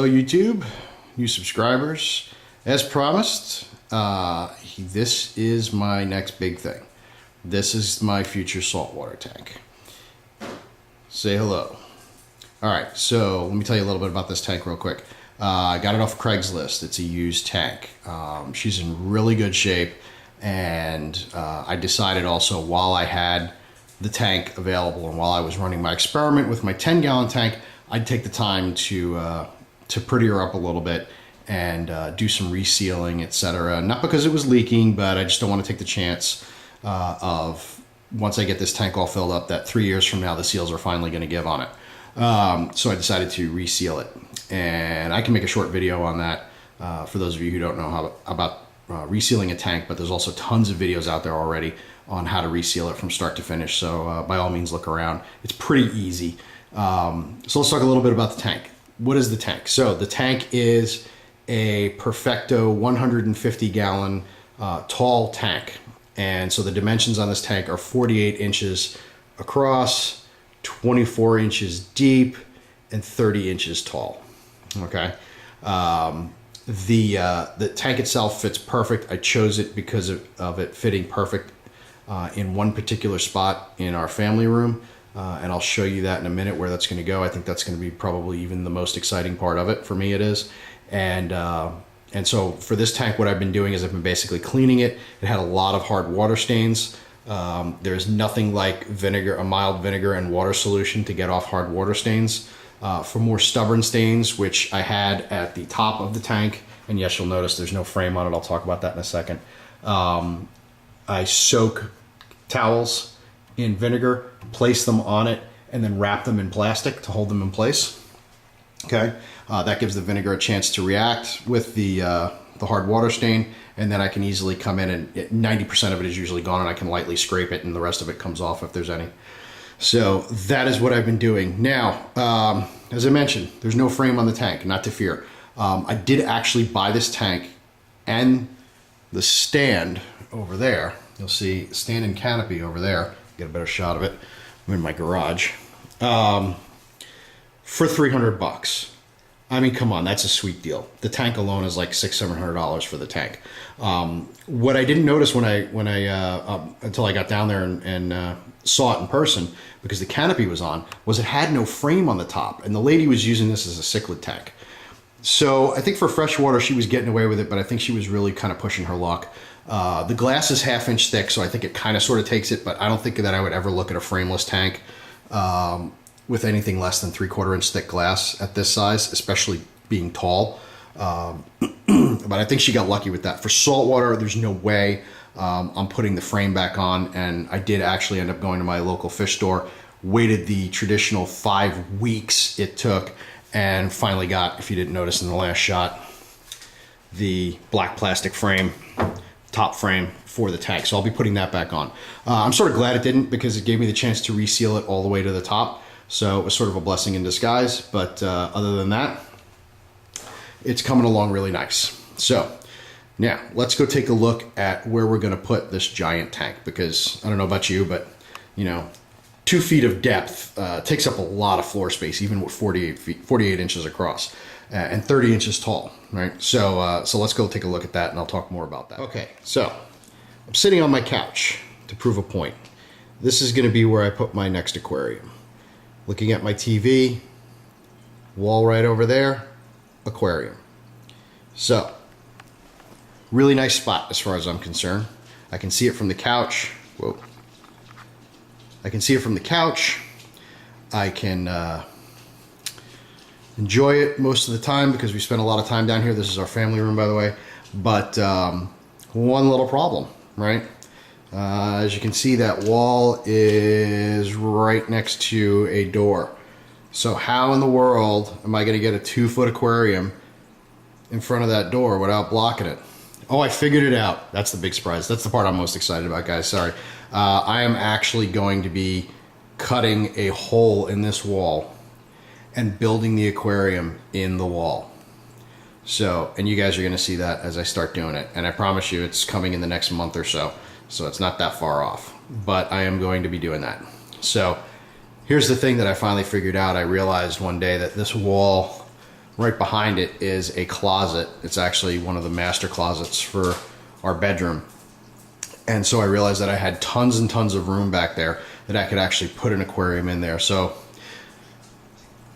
Hello YouTube, new subscribers. As promised, this is my next big thing. This is my future saltwater tank. Say hello. Alright, so let me tell you a little bit about this tank real quick. I got it off Craigslist. It's a used tank. She's in really good shape, and I decided also while I had the tank available and while I was running my experiment with my 10-gallon tank, I'd take the time to pretty her up a little bit and do some resealing, etc. Not because it was leaking, but I just don't want to take the chance of, once I get this tank all filled up, that 3 years from now the seals are finally going to give on it. So I decided to reseal it, and I can make a short video on that for those of you who don't know about resealing a tank, but there's also tons of videos out there already on how to reseal it from start to finish. So by all means, look around. It's pretty easy. So let's talk a little bit about the tank. What is the tank? So the tank is a Perfecto 150 gallon tall tank. And so the dimensions on this tank are 48 inches across, 24 inches deep, and 30 inches tall. Okay. The tank itself fits perfect. I chose it because of it fitting perfect in one particular spot in our family room. And I'll show you that in a minute where that's going to go. I think that's going to be probably even the most exciting part of it. For me, it is. And so for this tank, what I've been doing is I've been basically cleaning it. It had a lot of hard water stains. There's nothing like vinegar, a mild vinegar and water solution to get off hard water stains. For more stubborn stains, which I had at the top of the tank, and yes, you'll notice there's no frame on it. I'll talk about that in a second. I soak towels in vinegar, place them on it, and then wrap them in plastic to hold them in place. Okay, that gives the vinegar a chance to react with the hard water stain, and then I can easily come in and 90% of it is usually gone, and I can lightly scrape it, and the rest of it comes off if there's any. So that is what I've been doing. Now, as I mentioned, there's no frame on the tank, not to fear. I did actually buy this tank and the stand over there. You'll see stand and canopy over there. Get a better shot of it. I'm in my garage. For $300. I mean, come on, that's a sweet deal. The tank alone is like $600-700 for the tank. What I didn't notice when I until I got down there and saw it in person, because the canopy was on, was it had no frame on the top, and the lady was using this as a cichlid tank. So I think for freshwater she was getting away with it, but I think she was really kind of pushing her luck. The glass is 1/2 inch thick, so I think it kind of sort of takes it, but I don't think that I would ever look at a frameless tank with anything less than 3/4 inch thick glass at this size, especially being tall. But I think she got lucky with that. For saltwater, there's no way I'm putting the frame back on, and I did actually end up going to my local fish store, waited the traditional 5 weeks it took, and finally got, if you didn't notice in the last shot, the black plastic frame, top frame for the tank. So I'll be putting that back on. I'm sort of glad it didn't, because it gave me the chance to reseal it all the way to the top. So it was sort of a blessing in disguise. But other than that, it's coming along really nice. So now let's go take a look at where we're going to put this giant tank, because I don't know about you, but you know, 2 feet of depth takes up a lot of floor space, even with 48 inches across and 30 inches tall, right? So let's go take a look at that, and I'll talk more about that. Okay, so I'm sitting on my couch to prove a point. This is going to be where I put my next aquarium. Looking at my TV, wall right over there, aquarium. So, really nice spot as far as I'm concerned. I can see it from the couch. Whoa. I can see it from the couch. I can enjoy it most of the time because we spend a lot of time down here. This is our family room, by the way. But one little problem, right? As you can see, that wall is right next to a door. So how in the world am I going to get a 2-foot aquarium in front of that door without blocking it? Oh, I figured it out. That's the big surprise. That's the part I'm most excited about, guys. Sorry. I am actually going to be cutting a hole in this wall and building the aquarium in the wall. So, and you guys are going to see that as I start doing it. And I promise you it's coming in the next month or so. So it's not that far off. But I am going to be doing that. So here's the thing that I finally figured out. I realized one day that this wall right behind it is a closet. It's actually one of the master closets for our bedroom. And so I realized that I had tons and tons of room back there that I could actually put an aquarium in there. So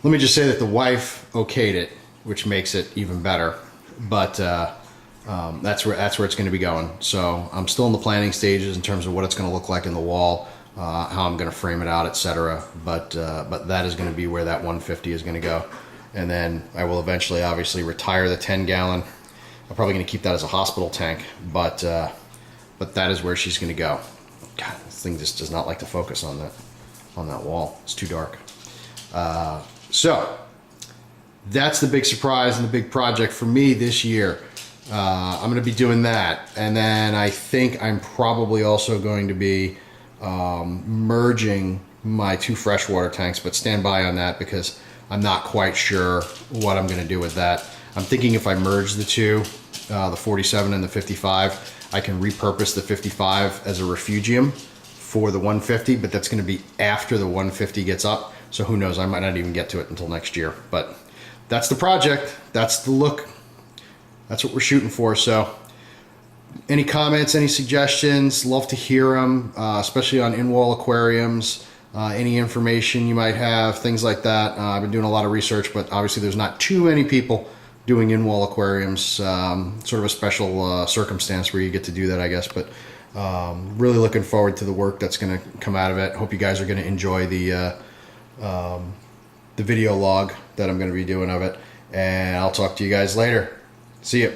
let me just say that the wife okayed it, which makes it even better. But that's where it's going to be going. So I'm still in the planning stages in terms of what it's going to look like in the wall, how I'm going to frame it out, etc. But that is going to be where that 150 is going to go. And then I will eventually, obviously, retire the 10-gallon. I'm probably going to keep that as a hospital tank, but that is where she's going to go. God, this thing just does not like to focus on that wall. It's too dark. So that's the big surprise and the big project for me this year. I'm going to be doing that, and then I think I'm probably also going to be merging my 2 freshwater tanks, but stand by on that because I'm not quite sure what I'm going to do with that. I'm thinking if I merge the two, the 47 and the 55, I can repurpose the 55 as a refugium for the 150, but that's going to be after the 150 gets up. So who knows, I might not even get to it until next year. But that's the project. That's the look. That's what we're shooting for. So any comments, any suggestions, love to hear them, especially on in-wall aquariums, any information you might have, things like that. I've been doing a lot of research, but obviously there's not too many people doing in-wall aquariums, sort of a special circumstance where you get to do that, I guess. But really looking forward to the work that's going to come out of it. Hope you guys are going to enjoy the video log that I'm going to be doing of it. And I'll talk to you guys later. See ya.